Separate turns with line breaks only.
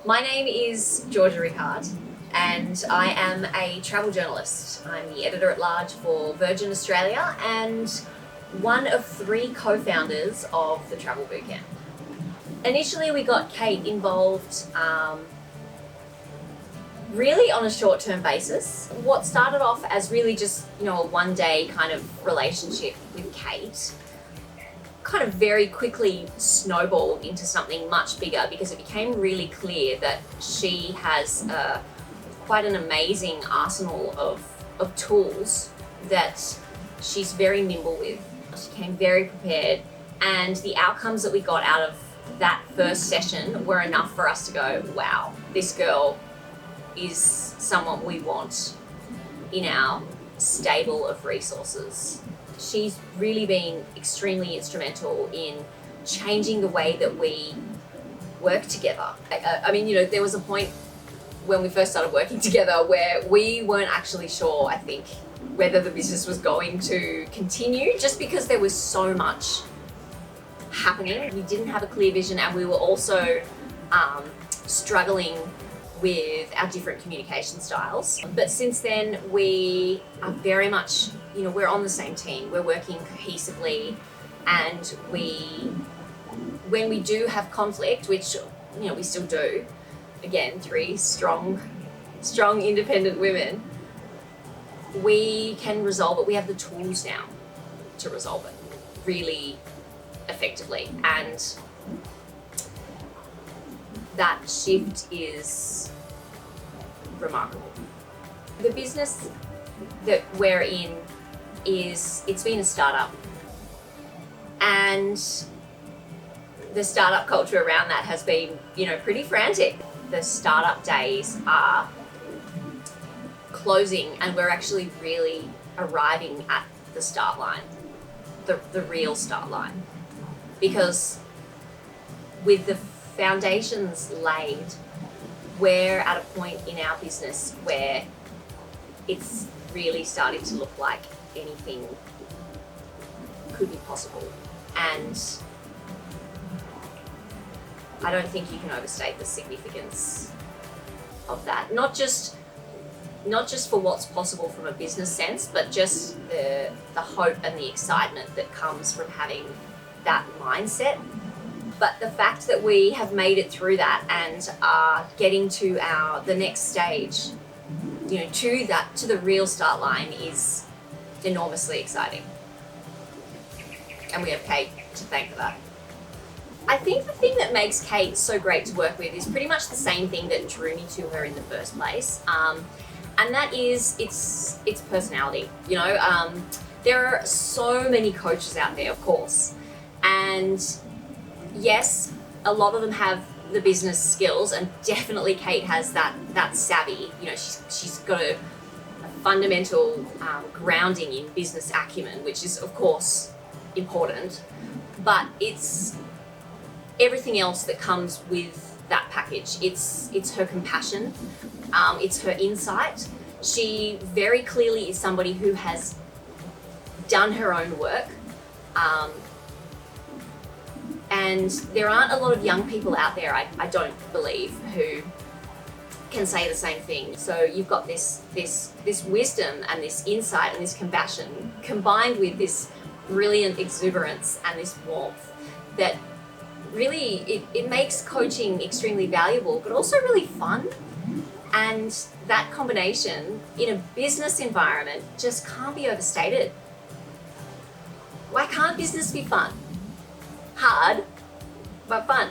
My name is Georgia Rickard and I am a travel journalist. I'm the editor-at-large for Virgin Australia and one of 3 co-founders of the Travel Bootcamp. Initially we got Kate involved really on a short-term basis. What started off as really just, a one-day kind of relationship with Kate kind of very quickly snowballed into something much bigger because it became really clear that she has quite an amazing arsenal of tools that she's very nimble with. She came very prepared, and the outcomes that we got out of that first session were enough for us to go, wow, this girl is someone we want in our stable of resources. She's really been extremely instrumental in changing the way that we work together. There was a point when we first started working together where we weren't actually sure, I think, whether the business was going to continue, just because there was so much happening. We didn't have a clear vision, and we were also struggling with our different communication styles. But since then, we are very much, we're on the same team. We're working cohesively, and when we do have conflict, which, we still do, again, 3 strong, independent women, we can resolve it. We have the tools now to resolve it really effectively. And that shift is remarkable. The business that we're in it's been a startup, and the startup culture around that has been, pretty frantic. The startup days are closing, and we're actually really arriving at the start line, the real start line, because with the foundations laid, we're at a point in our business where it's really starting to look like anything could be possible. And I don't think you can overstate the significance of that. Not just for what's possible from a business sense, but just the hope and the excitement that comes from having that mindset. But the fact that we have made it through that and are getting to the next stage, to the real start line, is enormously exciting. And we have Kate to thank for that. I think the thing that makes Kate so great to work with is pretty much the same thing that drew me to her in the first place. And that is its personality. There are so many coaches out there, of course. And yes, a lot of them have the business skills, and definitely Kate has that savvy. She's got a fundamental grounding in business acumen, which is, of course, important. But it's everything else that comes with that package. It's her compassion, it's her insight. She very clearly is somebody who has done her own work. And there aren't a lot of young people out there, I don't believe, who can say the same thing. So you've got this wisdom and this insight and this compassion combined with this brilliant exuberance and this warmth that really, it makes coaching extremely valuable, but also really fun. And that combination in a business environment just can't be overstated. Why can't business be fun? Hard, but fun.